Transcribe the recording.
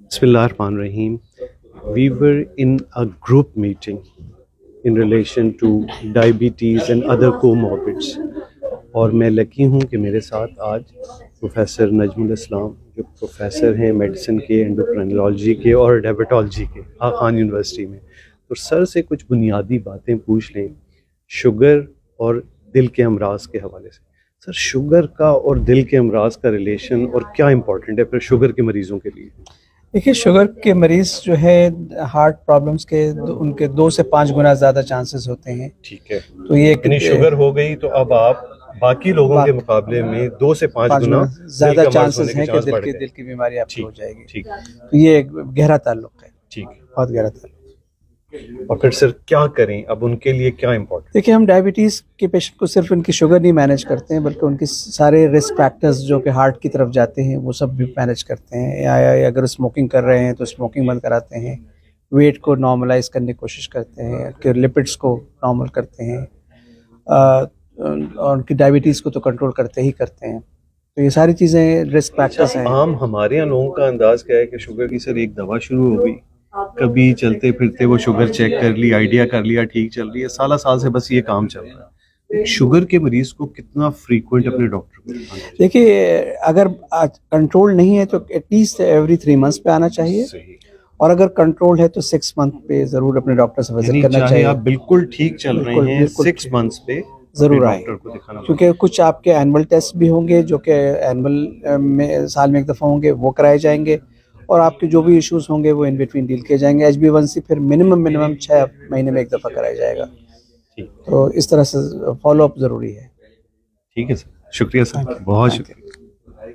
Bismillah ar-Rahman Rahim. We were in a group meeting in relation to diabetes and other comorbids. اور میں لکی ہوں کہ میرے ساتھ آج پروفیسر نجم الاسلام جو پروفیسر ہیں میڈیسن کے، انڈوکرائنالوجی کے اور ڈائبٹالوجی کے خان یونیورسٹی میں، تو سر سے کچھ بنیادی باتیں پوچھ لیں شوگر اور دل کے امراض کے حوالے سے. سر شوگر کا اور دل کے امراض کا ریلیشن اور کیا امپورٹنٹ ہے پھر شوگر کے مریضوں کے لیے؟ دیکھیے، شوگر کے مریض جو ہے ہارٹ پرابلمس کے ان کے 2 سے 5 گنا زیادہ چانسز ہوتے ہیں. ٹھیک ہے، تو یہ یعنی شوگر ہو گئی تو اب آپ باقی لوگوں کے مقابلے میں 2 سے 5 گنا زیادہ چانسز ہیں کہ دل کی بیماری آپ کو ہو جائے گی. تو یہ ایک گہرا تعلق ہے. ٹھیک، بہت گہرا تعلق. اور پھر سر کیا کریں اب ان کے لیے، کیا امپورٹنٹ؟ دیکھیے، ہم ڈائبٹیز کے پیشنٹ کو صرف ان کی شوگر نہیں مینیج کرتے ہیں بلکہ ان کی سارے رسک فیکٹرز جو کہ ہارٹ کی طرف جاتے ہیں وہ سب بھی مینیج کرتے ہیں. یا اگر اسموکنگ کر رہے ہیں تو اسموکنگ بند کراتے ہیں، ویٹ کو نارملائز کرنے کی کوشش کرتے ہیں، کہ لپڈس کو نارمل کرتے ہیں، اور ان کی ڈائبٹیز کو تو کنٹرول کرتے ہی کرتے ہیں. تو یہ ساری چیزیں رسک فیکٹرز ہیں. عام ہمارے یہاں لوگوں کا انداز کیا ہے کہ شوگر کی سر ایک دوا شروع ہو گئی، کبھی چلتے پھرتے وہ شوگر چیک کر لی، آئیڈیا کر لیا، ٹھیک چل رہی ہے، سال سے بس یہ کام چل رہا ہے. شوگر کے مریض کو کتنا فریکوینٹ اپنے ڈاکٹر کو دکھانا چاہیے؟ دیکھیے، اگر کنٹرول نہیں ہے تو ایٹ لیسٹ ایوری 3 منتھس پہ آنا چاہیے، اور اگر کنٹرول ہے تو 6 منتھ پہ ضرور اپنے ڈاکٹر سے وزٹ کرنا چاہیے. آپ بالکل ٹھیک چل رہے ہیں 6 منتھس پہ ضرور آئیں، ڈاکٹر کو دکھانا، کیونکہ کچھ آپ کے اینول ٹیسٹ بھی ہوں گے جو کہ اینول میں سال میں ایک دفعہ ہوں گے، وہ کرائے جائیں گے، اور آپ کے جو بھی ایشوز ہوں گے وہ ان بٹوین ڈیل کیے جائیں گے. HbA1c پھر منیمم 6 مہینے میں ایک دفعہ کرایا جائے گا. تو اس طرح سے فالو اپ ضروری ہے. ٹھیک ہے سر، شکریہ سر، بہت شکریہ.